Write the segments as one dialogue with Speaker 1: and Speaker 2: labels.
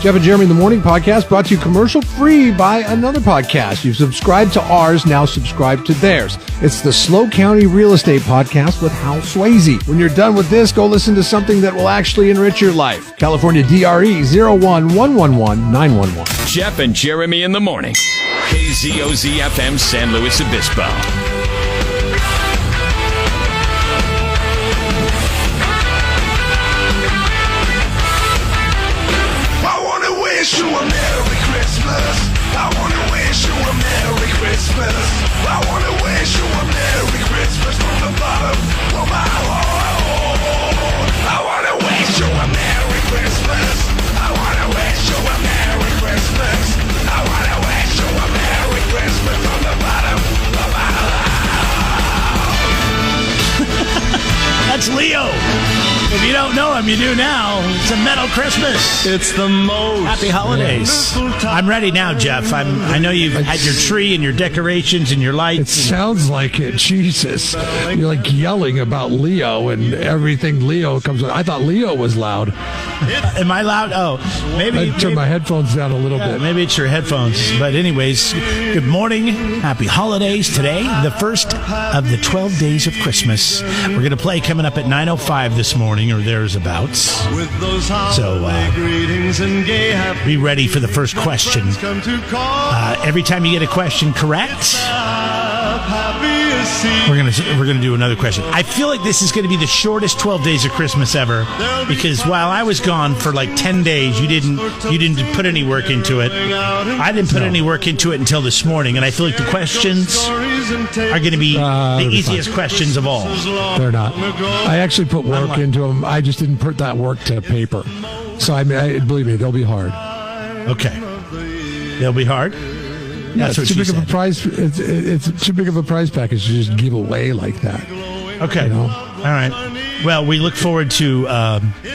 Speaker 1: Jeff and Jeremy in the Morning podcast brought to you commercial-free by another podcast. You've subscribed to ours, now subscribe to theirs. It's the Slow County Real Estate Podcast with Hal Swayze. When you're done with this, go listen to something that will actually enrich your life. California DRE 01111
Speaker 2: Jeff and Jeremy in the Morning. KZOZ-FM San Luis Obispo.
Speaker 3: Wish you a Merry Christmas. I want to wish you a Merry Christmas. I want to wish you a Merry Christmas from the bottom of my heart. I want to wish you a Merry Christmas. I want to wish you a Merry Christmas. I want to wish you a Merry Christmas from the bottom of my heart.
Speaker 4: That's Leo. If you don't know him, you do now. It's a metal Christmas.
Speaker 5: It's the most
Speaker 4: happy holidays. I'm ready now, Jeff. I know you've had your tree and your decorations and your lights.
Speaker 1: It sounds like it. Jesus. You're like yelling about Leo and everything Leo comes with. I thought Leo was loud.
Speaker 4: Am I loud? Oh, maybe.
Speaker 1: I turned my headphones down a little bit.
Speaker 4: Maybe it's your headphones. But anyways, good morning. Happy holidays. Today, the first of the 12 days of Christmas. We're going to play coming up at 9:05 this morning or thereabouts. So be ready for the first question. Every time you get a question correct, we're gonna do another question. I feel like this is going to be the shortest 12 days of Christmas ever, because while I was gone for like 10 days, you didn't put any work into it. I didn't put any work into it until this morning, and I feel like the questions are going to be the easiest questions of all.
Speaker 1: They're not. I actually put work into them. I just didn't put that work to paper. So I mean, believe me, they'll be hard.
Speaker 4: Okay, they'll be hard.
Speaker 1: Yeah, it's too big of a prize. It's too big of a prize package to just give away like that.
Speaker 4: Okay. You know? All right. Well, we look forward to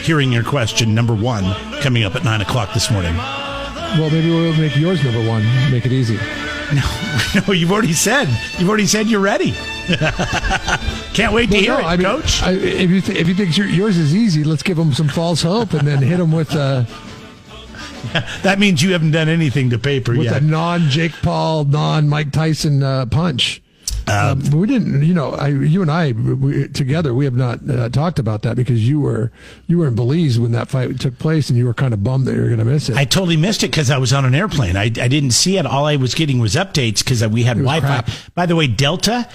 Speaker 4: hearing your question, number one, coming up at 9 o'clock this morning.
Speaker 1: Well, maybe we'll make yours number one. Make it easy.
Speaker 4: No, you've already said you're ready. Can't wait to hear it, Coach.
Speaker 1: If you think yours is easy, let's give them some false hope and then hit them with
Speaker 4: that means you haven't done anything to paper
Speaker 1: yet. With a non-Jake Paul, non-Mike Tyson punch. We didn't, you and I together, we have not talked about that because you were in Belize when that fight took place and you were kind of bummed that you were going to miss it.
Speaker 4: I totally missed it because I was on an airplane. I didn't see it. All I was getting was updates because we had Wi-Fi. Crap. By the way, Delta,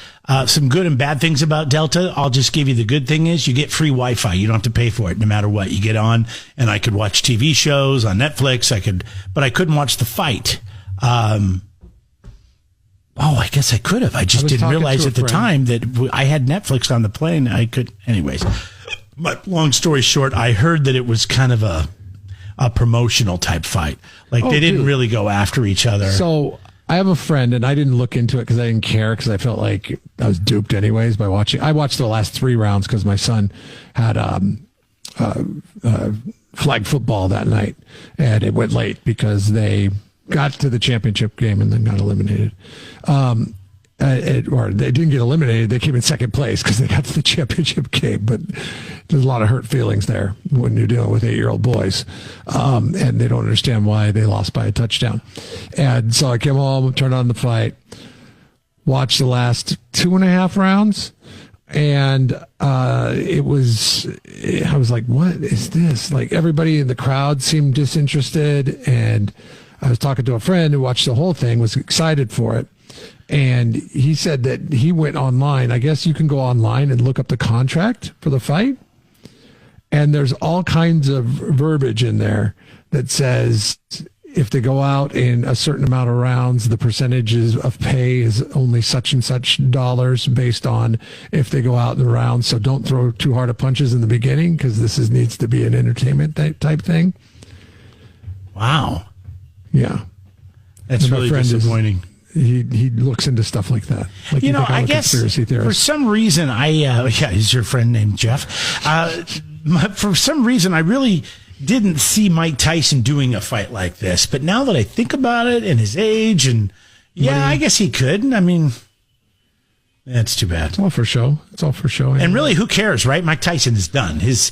Speaker 4: some good and bad things about Delta. I'll just give you the good thing is you get free Wi-Fi. You don't have to pay for it no matter what. You get on and I could watch TV shows on Netflix. But I couldn't watch the fight. I guess I could have. I just didn't realize at the time that I had Netflix on the plane. I could, anyways. But long story short, I heard that it was kind of a promotional type fight. Like they didn't really go after each other.
Speaker 1: So I have a friend, and I didn't look into it because I didn't care because I felt like I was duped anyways by watching. I watched the last 3 rounds because my son had flag football that night, and it went late because they got to the championship game and then got eliminated. Or they didn't get eliminated. They came in second place because they got to the championship game. But there's a lot of hurt feelings there when you're dealing with 8-year-old boys. And they don't understand why they lost by a touchdown. And so I came home, turned on the fight, watched the last 2.5 rounds. And I was like, what is this? Like everybody in the crowd seemed disinterested, and I was talking to a friend who watched the whole thing, was excited for it. And he said that he went online. I guess you can go online and look up the contract for the fight. And there's all kinds of verbiage in there that says if they go out in a certain amount of rounds, the percentages of pay is only such and such dollars based on if they go out in the rounds. So don't throw too hard of punches in the beginning because needs to be an entertainment type thing.
Speaker 4: Wow.
Speaker 1: Yeah.
Speaker 4: That's really disappointing.
Speaker 1: He looks into stuff like that. Like
Speaker 4: I guess for some reason is your friend named Jeff. For some reason, I really didn't see Mike Tyson doing a fight like this. But now that I think about it and his age and I guess he could. I mean, That's too bad.
Speaker 1: It's all for show.
Speaker 4: And really, who cares, right? Mike Tyson is done. His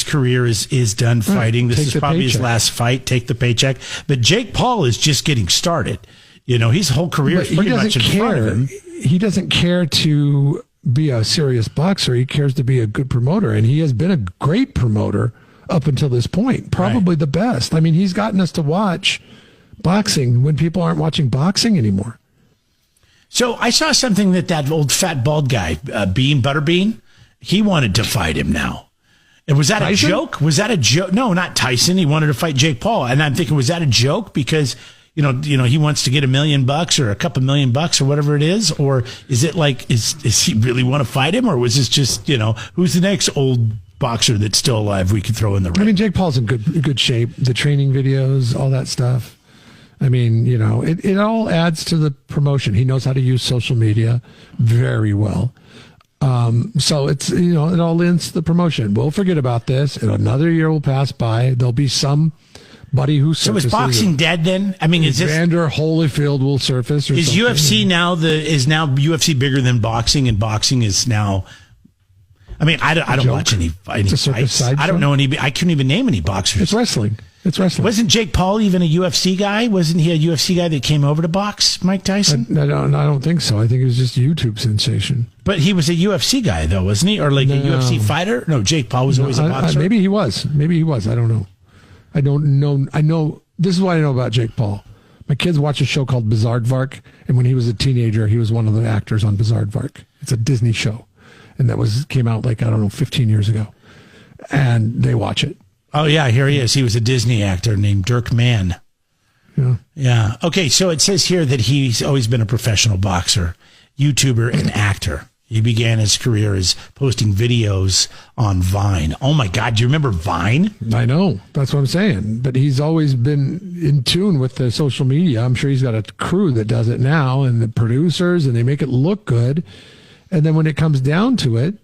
Speaker 4: career is done fighting. This is probably his last fight. Take the paycheck. But Jake Paul is just getting started. His whole career is pretty much in front of him.
Speaker 1: He doesn't care to be a serious boxer. He cares to be a good promoter, and he has been a great promoter up until this point. Probably the best. I mean, he's gotten us to watch boxing when people aren't watching boxing anymore.
Speaker 4: So I saw something that old fat bald guy, Butterbean, he wanted to fight him now. And was that
Speaker 1: Tyson?
Speaker 4: a joke? Was that a joke? No, not Tyson. He wanted to fight Jake Paul. And I'm thinking, was that a joke? Because, he wants to get $1 million or a couple $1 million or whatever it is. Or is it like, is he really want to fight him? Or was this just, who's the next old boxer that's still alive we could throw in the ring?
Speaker 1: I mean, Jake Paul's in good shape. The training videos, all that stuff. I mean, it all adds to the promotion. He knows how to use social media very well. So it's, it all lends to the promotion. We'll forget about this. And another year will pass by. There'll be somebody who surfaces.
Speaker 4: So is boxing dead then? I mean, is this
Speaker 1: Evander Holyfield will surface? Or
Speaker 4: is
Speaker 1: something.
Speaker 4: UFC is now UFC bigger than boxing, and boxing is now? I mean, I don't watch any fights. I don't know any. I couldn't even name any boxers.
Speaker 1: It's wrestling.
Speaker 4: Wasn't Jake Paul even a UFC guy? Wasn't he a UFC guy that came over to box Mike Tyson?
Speaker 1: I don't think so. I think it was just a YouTube sensation.
Speaker 4: But he was a UFC guy, though, wasn't he? Or like a UFC fighter? No, Jake Paul was always a boxer.
Speaker 1: Maybe he was. I don't know. I don't know. I know. This is what I know about Jake Paul. My kids watch a show called Bizaardvark, and when he was a teenager, he was one of the actors on Bizaardvark. It's a Disney show, and that came out 15 years ago, and they watch it.
Speaker 4: Oh, yeah, here he is. He was a Disney actor named Dirk Mann. Yeah. Okay, so it says here that he's always been a professional boxer, YouTuber, and actor. He began his career as posting videos on Vine. Oh, my God. Do you remember Vine?
Speaker 1: I know. That's what I'm saying. But he's always been in tune with the social media. I'm sure he's got a crew that does it now, and the producers, and they make it look good. And then when it comes down to it,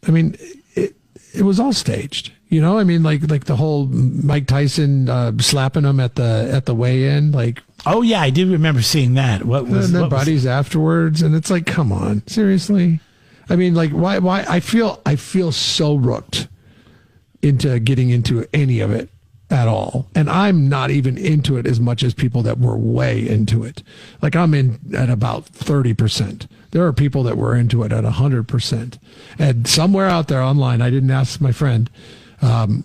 Speaker 1: I mean, it was all staged. I mean, like the whole Mike Tyson slapping him at the weigh-in,
Speaker 4: Oh yeah, I do remember seeing that. What was
Speaker 1: their buddies afterwards? And it's like, come on, seriously. I mean, why? I feel so rooked into getting into any of it at all, and I'm not even into it as much as people that were way into it. I'm in at about 30%. There are people that were into it at 100%, and somewhere out there online, I didn't ask my friend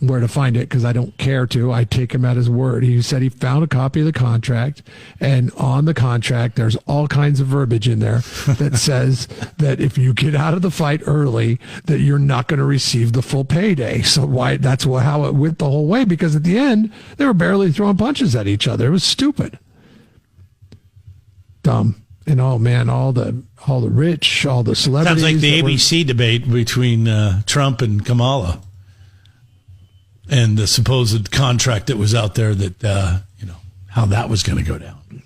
Speaker 1: where to find it because I don't care to. I take him at his word. He said he found a copy of the contract, and on the contract, there's all kinds of verbiage in there that says that if you get out of the fight early, that you're not going to receive the full payday. So that's how it went the whole way, because at the end, they were barely throwing punches at each other. It was stupid. Dumb. And oh man, all the rich, all the celebrities.
Speaker 4: Sounds like the ABC debate between Trump and Kamala. And the supposed contract that was out there that, how that was going to go down.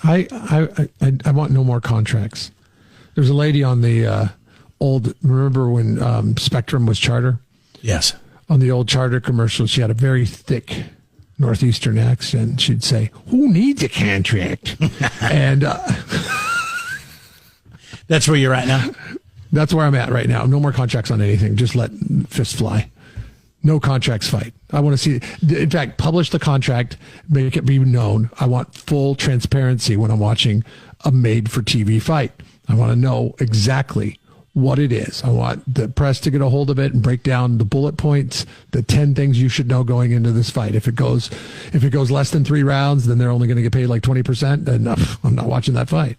Speaker 1: I want no more contracts. There's a lady on the remember when Spectrum was Charter?
Speaker 4: Yes.
Speaker 1: On the old Charter commercial, she had a very thick Northeastern accent. She'd say, "Who needs a contract?" And
Speaker 4: that's where you're at now?
Speaker 1: That's where I'm at right now. No more contracts on anything. Just let fists fly. No contracts fight. I want to see, in fact, publish the contract, make it be known. I want full transparency when I'm watching a made-for-TV fight. I want to know exactly what it is. I want the press to get a hold of it and break down the bullet points, the 10 things you should know going into this fight. If it goes less than 3 rounds, then they're only going to get paid 20%. Then I'm not watching that fight.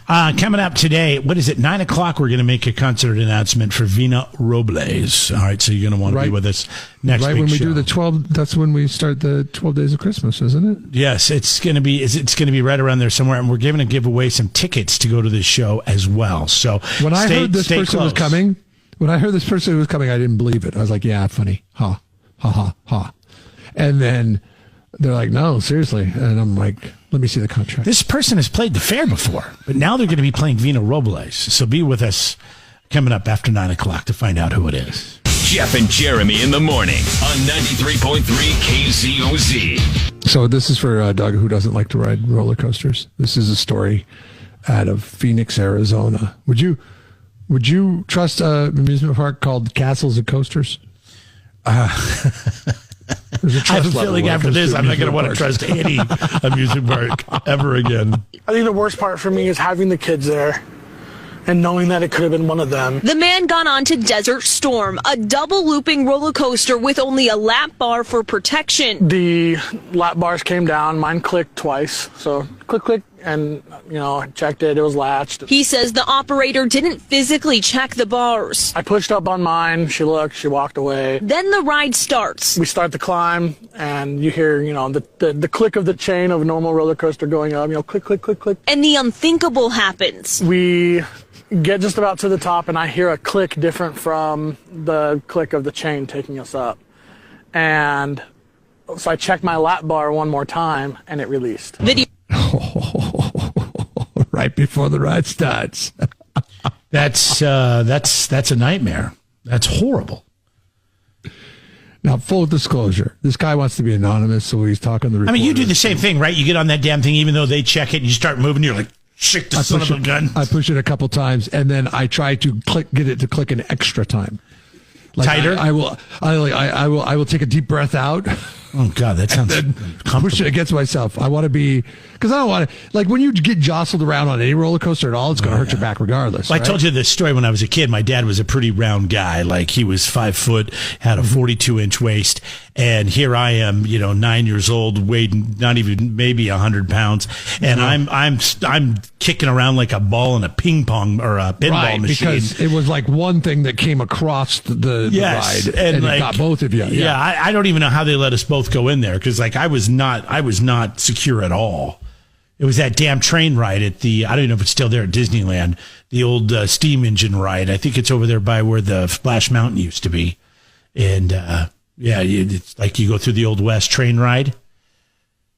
Speaker 4: Coming up today, what is it, 9 o'clock, we're going to make a concert announcement for Vina Robles. All right, so you're going to want to be with us next week.
Speaker 1: Right when we do the 12, that's when we start the 12 Days of Christmas, isn't it?
Speaker 4: Yes, it's going to be right around there somewhere, and we're going to give away some tickets to go to this show as well. So
Speaker 1: when I heard this person was coming, I didn't believe it. I was like, yeah, funny. Ha, ha, ha, ha. And then they're like, no, seriously. And I'm like, let me see the contract.
Speaker 4: This person has played the fair before, but now they're going to be playing Vina Robles. So be with us coming up after 9 o'clock to find out who it is.
Speaker 2: Jeff and Jeremy in the morning on 93.3 KZOZ.
Speaker 1: So this is for Doug, who doesn't like to ride roller coasters. This is a story out of Phoenix, Arizona. Would you trust an amusement park called Castles and Coasters?
Speaker 4: I have a feeling after this, I'm not going to want to trust any amusement park ever again.
Speaker 5: I think the worst part for me is having the kids there and knowing that it could have been one of them.
Speaker 6: The man got onto Desert Storm, a double looping roller coaster with only a lap bar for protection.
Speaker 5: The lap bars came down. Mine clicked twice. So click, and, I checked it. It was latched.
Speaker 6: He says the operator didn't physically check the bars.
Speaker 5: I pushed up on mine. She looked. She walked away.
Speaker 6: Then the ride starts.
Speaker 5: We start the climb, and you hear, the click of the chain of a normal roller coaster going up. Click, click, click, click.
Speaker 6: And the unthinkable happens.
Speaker 5: We get just about to the top, and I hear a click different from the click of the chain taking us up. And so I checked my lap bar one more time, and it released.
Speaker 6: Video.
Speaker 1: Right before the ride starts.
Speaker 4: That's a nightmare. That's horrible.
Speaker 1: Now, full disclosure, this guy wants to be anonymous, so he's talking to the reporter.
Speaker 4: You do the same thing, right? You get on that damn thing, even though they check it, and you start moving, you're like, shit, the son of a gun.
Speaker 1: I push it a couple times, and then I try to get it to click an extra time.
Speaker 4: Tighter?
Speaker 1: I will take a deep breath out.
Speaker 4: Oh God, that sounds
Speaker 1: Push it against myself. I want to be, because I don't want to, when you get jostled around on any roller coaster at all, it's going to hurt your back regardless.
Speaker 4: Well, right? I told you this story when I was a kid. My dad was a pretty round guy. He was 5 foot, had a 42-inch waist. And here I am, 9 years old, weighed not even maybe 100 pounds. And I'm kicking around like a ball in a ping pong or a pinball machine.
Speaker 1: Because it was like one thing that came across the ride and it got both of you.
Speaker 4: Yeah, I don't even know how they let us both go in there, because I was not secure at all. It was that damn train ride at I don't even know if it's still there at Disneyland, the old steam engine ride. I think it's over there by where the Splash Mountain used to be. And it's like you go through the Old West train ride.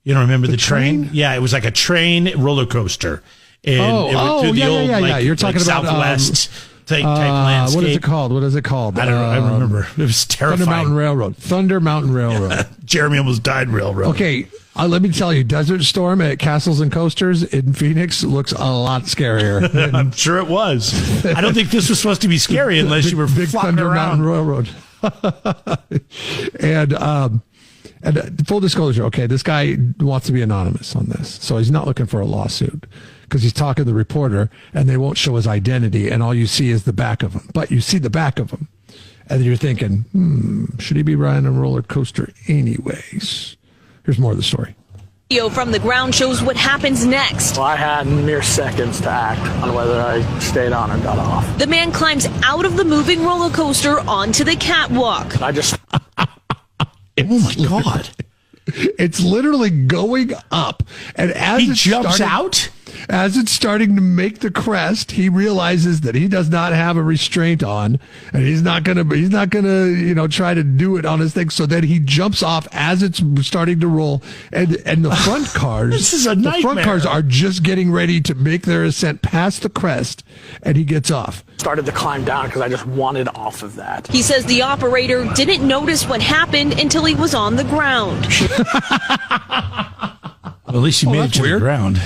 Speaker 4: You don't remember the train? Yeah, it was like a train roller coaster. And it went through the old
Speaker 1: You're talking about
Speaker 4: Southwest type landscape.
Speaker 1: What is it called?
Speaker 4: I don't know. I remember. It was terrifying.
Speaker 1: Thunder Mountain Railroad.
Speaker 4: Jeremy almost died railroad.
Speaker 1: Okay, let me tell you, Desert Storm at Castles and Coasters in Phoenix looks a lot scarier.
Speaker 4: I'm sure it was. I don't think this was supposed to be scary unless you were
Speaker 1: big
Speaker 4: flopping
Speaker 1: Thunder
Speaker 4: around.
Speaker 1: Mountain Railroad. And full disclosure, okay, this guy wants to be anonymous on this, so he's not looking for a lawsuit because he's talking to the reporter, and they won't show his identity, and all you see is the back of him. But you see the back of him, and you're thinking, should he be riding a roller coaster anyways? Here's more of the story.
Speaker 6: Video from the ground shows what happens next.
Speaker 5: Well, I had mere seconds to act on whether I stayed on or got off.
Speaker 6: The man climbs out of the moving roller coaster onto the catwalk.
Speaker 5: I just...
Speaker 4: Oh my God.
Speaker 1: It's literally going up. And as
Speaker 4: he jumps out?
Speaker 1: As it's starting to make the crest, he realizes that he does not have a restraint on, and he's not gonna try to do it on his thing. So then he jumps off as it's starting to roll, and the front cars,
Speaker 4: this is a nightmare.
Speaker 1: The front cars are just getting ready to make their ascent past the crest, and he gets off.
Speaker 5: Started to climb down because I just wanted off of that.
Speaker 6: He says the operator didn't notice what happened until he was on the ground.
Speaker 4: Well, at least you made it to the ground.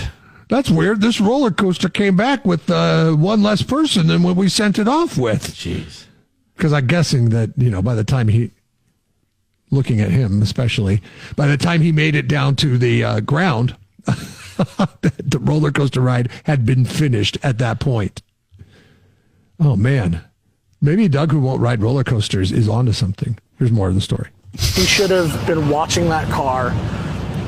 Speaker 1: That's weird. This roller coaster came back with one less person than what we sent it off with.
Speaker 4: Jeez.
Speaker 1: Because I'm guessing that, by the time looking at him especially, by the time he made it down to the ground, the roller coaster ride had been finished at that point. Oh, man. Maybe Doug, who won't ride roller coasters, is onto something. Here's more of the story.
Speaker 5: He should have been watching that car,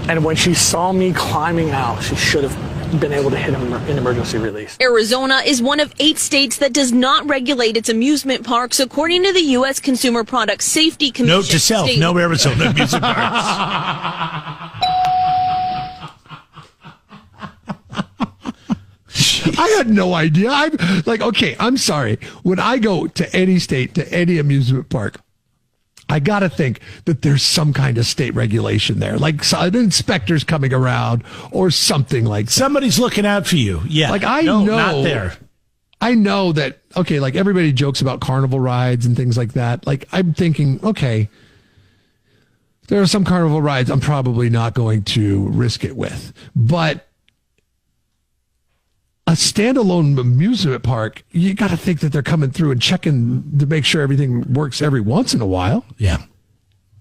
Speaker 5: and when she saw me climbing out, she should have been able to hit him in emergency release.
Speaker 6: Arizona is one of 8 states that does not regulate its amusement parks, according to the U.S. Consumer Product Safety Commission.
Speaker 4: Note to self, no Arizona amusement parks.
Speaker 1: I had no idea. I'm like, okay, I'm sorry. When I go to any state, to any amusement park, I got to think that there's some kind of state regulation there, like an inspector's coming around or something like that.
Speaker 4: Somebody's looking out for you. Yeah.
Speaker 1: Like I know,
Speaker 4: not there.
Speaker 1: I know that, okay, like everybody jokes about carnival rides and things like that. Like I'm thinking, okay, there are some carnival rides I'm probably not going to risk it with. But a standalone amusement park, you got to think that they're coming through and checking to make sure everything works every once in a while.
Speaker 4: Yeah.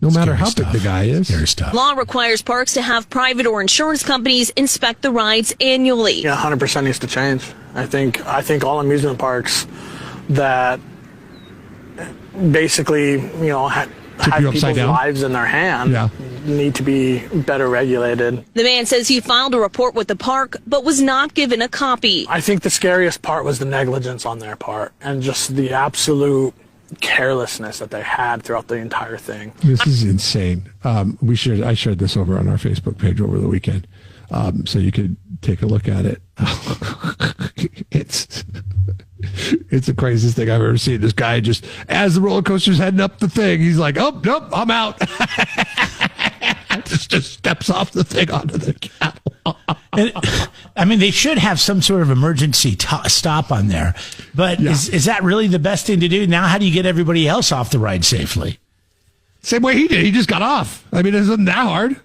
Speaker 1: No matter how
Speaker 4: Scary
Speaker 1: big the guy is.
Speaker 4: Scary stuff.
Speaker 6: Law requires parks to have private or insurance companies inspect the rides annually.
Speaker 5: Yeah, 100% needs to change. I think all amusement parks that basically, have
Speaker 1: you upside
Speaker 5: people's
Speaker 1: down?
Speaker 5: lives in their hand need to be better regulated.
Speaker 6: The man says he filed a report with the park, but was not given a copy.
Speaker 5: I think the scariest part was the negligence on their part and just the absolute carelessness that they had throughout the entire thing.
Speaker 1: This is insane. I shared this over on our Facebook page over the weekend, so you could take a look at it. It's the craziest thing I've ever seen. This guy just, as the roller coaster's heading up the thing, he's like, "Oh, nope, I'm out." just steps off the thing onto the cattle.
Speaker 4: I mean, they should have some sort of emergency stop on there. But is that really the best thing to do? Now, how do you get everybody else off the ride safely?
Speaker 1: Same way he did. He just got off. I mean, it wasn't that hard.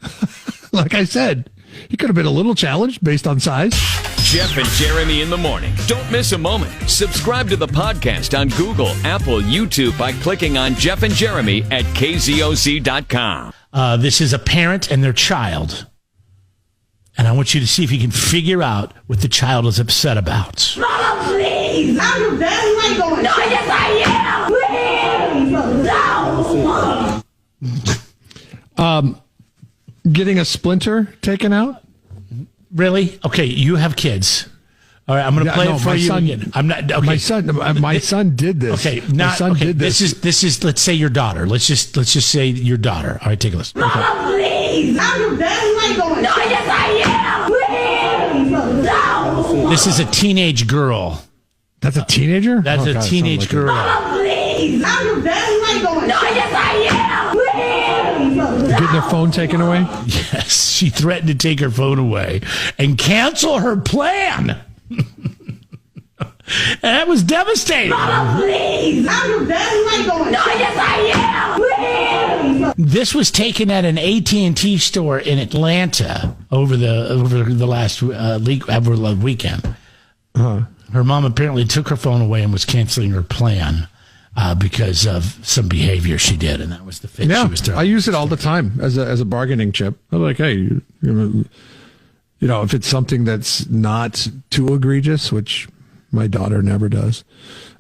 Speaker 1: Like I said, he could have been a little challenged based on size.
Speaker 2: Jeff and Jeremy in the morning. Don't miss a moment. Subscribe to the podcast on Google, Apple, YouTube by clicking on Jeff and Jeremy at KZOZ.com.
Speaker 4: This is a parent and their child. And I want you to see if you can figure out what the child is upset about.
Speaker 7: Mama, please! I'm your daddy. You ain't going. No, yes, I am. Please! No!
Speaker 1: Getting a splinter taken out?
Speaker 4: Really? Okay, you have kids. All right, I'm going to play it for you. I'm not. Okay.
Speaker 1: My son did this.
Speaker 4: Okay,
Speaker 1: my son did this.
Speaker 4: This is. Let's say your daughter. Let's just say your daughter. All right, take a listen.
Speaker 7: Mama, please! I'm your daddy. You ain't going. No, yes, I am. Please! No!
Speaker 4: This is a teenage girl.
Speaker 1: That's a teenager?
Speaker 4: That's a teenage girl.
Speaker 7: Mama, please! I'm your daddy. You ain't going. No, yes, I am. Please!
Speaker 1: Getting their phone taken away?
Speaker 4: Yes, she threatened to take her phone away and cancel her plan. And that was devastating.
Speaker 7: Mama, please! I'm your daddy. You ain't going. No, yes, I am. Please!
Speaker 4: This was taken at an AT&T store in Atlanta over the last weekend. Her mom apparently took her phone away and was canceling her plan because of some behavior she did, and that was the fit she was throwing.
Speaker 1: I use it all the time as a bargaining chip. I'm like, hey, if it's something that's not too egregious, which my daughter never does,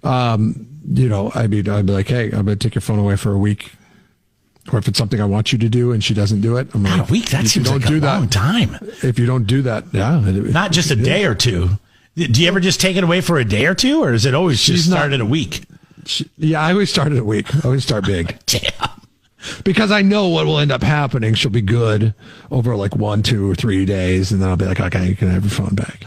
Speaker 1: I'd be like, hey, I'm going to take your phone away for a week. Or if it's something I want you to do and she doesn't do it, I'm like,
Speaker 4: a week? That seems like a long time.
Speaker 1: If you don't do that,
Speaker 4: not just a day or two. Do you ever just take it away for a day or two, or is it always just start at a week?
Speaker 1: I always start at a week. I always start big.
Speaker 4: Damn.
Speaker 1: Because I know what will end up happening. She'll be good over like 1, 2, or 3 days, and then I'll be like, okay, you can have your phone back.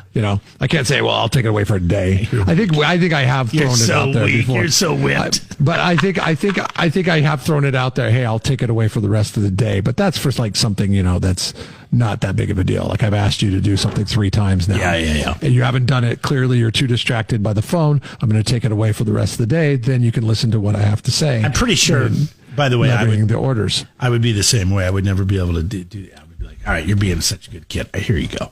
Speaker 1: I can't say, well, I'll take it away for a day. I think I have thrown it out there before.
Speaker 4: You're so whipped.
Speaker 1: But I think I have thrown it out there. Hey, I'll take it away for the rest of the day. But that's for like something that's not that big of a deal. Like I've asked you to do something 3 times now.
Speaker 4: Yeah.
Speaker 1: And you haven't done it. Clearly, you're too distracted by the phone. I'm going to take it away for the rest of the day. Then you can listen to what I have to say.
Speaker 4: I'm pretty sure. By the way,
Speaker 1: the orders.
Speaker 4: I would be the same way. I would never be able to do that. I would be like, all right, you're being such a good kid. Here you go.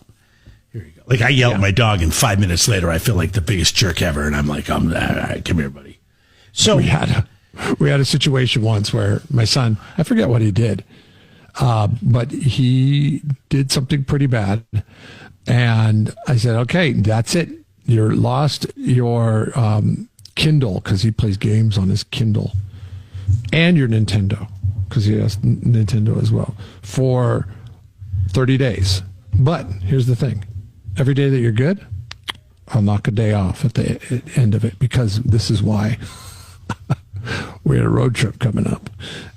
Speaker 4: Like I yell at my dog, and 5 minutes later, I feel like the biggest jerk ever. And I'm like, all right, come here, buddy. So
Speaker 1: we had a situation once where my son, I forget what he did, but he did something pretty bad. And I said, okay, that's it. You're lost your Kindle, because he plays games on his Kindle, and your Nintendo, because he has Nintendo as well, for 30 days. But here's the thing. Every day that you're good, I'll knock a day off at the end of it, because this is why. We had a road trip coming up,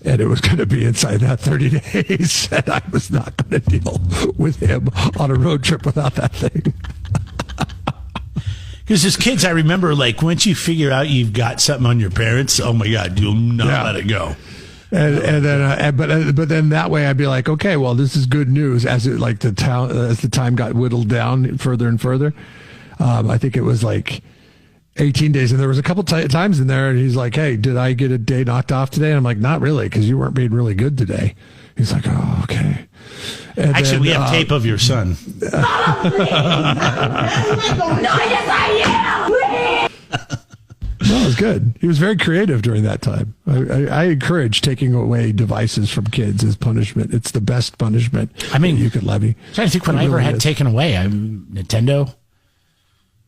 Speaker 1: and it was going to be inside that 30 days, and I was not going to deal with him on a road trip without that thing.
Speaker 4: Because as kids, I remember, like, once you figure out you've got something on your parents, oh my God, you'll not let it go.
Speaker 1: And then, but then that way I'd be like, okay, well, this is good news. As the time got whittled down further and further, I think it was like 18 days, and there was a couple times in there, and he's like, hey, did I get a day knocked off today? And I'm like, not really, because you weren't being really good today. He's like, oh, okay. And
Speaker 4: Actually,
Speaker 1: then,
Speaker 4: we have tape of your son.
Speaker 7: No, yes, I am.
Speaker 1: No, it was good. He was very creative during that time. I encourage taking away devices from kids as punishment. It's the best punishment that you could levy.
Speaker 4: I'm trying to think when I ever had taken away. Nintendo,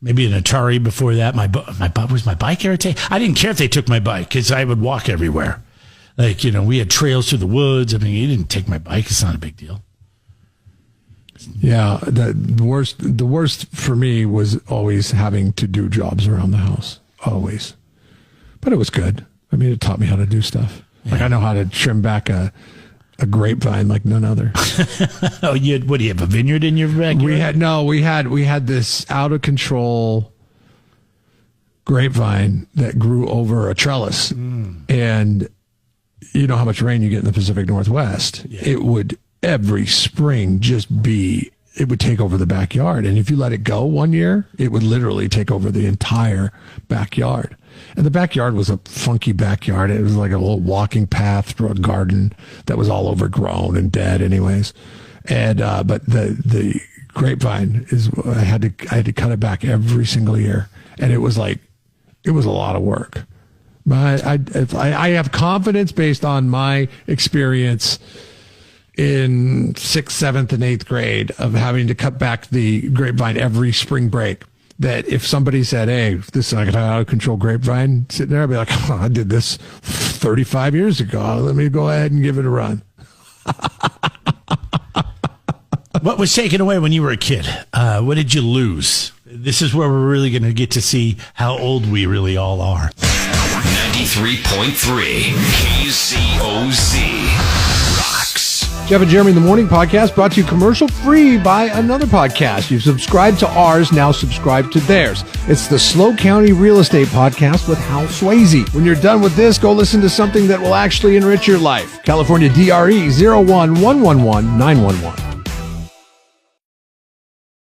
Speaker 4: maybe an Atari before that. Was my bike ever taken? I didn't care if they took my bike because I would walk everywhere. Like, we had trails through the woods. I mean, you didn't take my bike. It's not a big deal.
Speaker 1: Yeah, the worst for me was always having to do jobs around the house. Always. But it was good. I mean, it taught me how to do stuff. Yeah. Like I know how to trim back a grapevine like none other.
Speaker 4: Oh, what do you have, a vineyard in your backyard?
Speaker 1: We had this out of control grapevine that grew over a trellis. And you know how much rain you get in the Pacific Northwest. Yeah. It would every spring it would take over the backyard. And if you let it go one year, it would literally take over the entire backyard. And the backyard was a funky backyard. It was like a little walking path through a garden that was all overgrown and dead anyways. And, but the grapevine I had to cut it back every single year. And it was a lot of work. But I have confidence based on my experience in 6th, 7th, and 8th grade of having to cut back the grapevine every spring break, that if somebody said, hey, this is like an out of control grapevine sitting there, I'd be like, oh, I did this 35 years ago. Let me go ahead and give it a run.
Speaker 4: What was taken away when you were a kid? What did you lose? This is where we're really going to get to see how old we really all are.
Speaker 2: 93.3 KZOZ rocks.
Speaker 1: Jeff and Jeremy in the Morning podcast brought to you commercial free by another podcast. You've subscribed to ours, now subscribe to theirs. It's the Slow County Real Estate Podcast with Hal Swayze. When you're done with this, go listen to something that will actually enrich your life. California DRE 01111 911.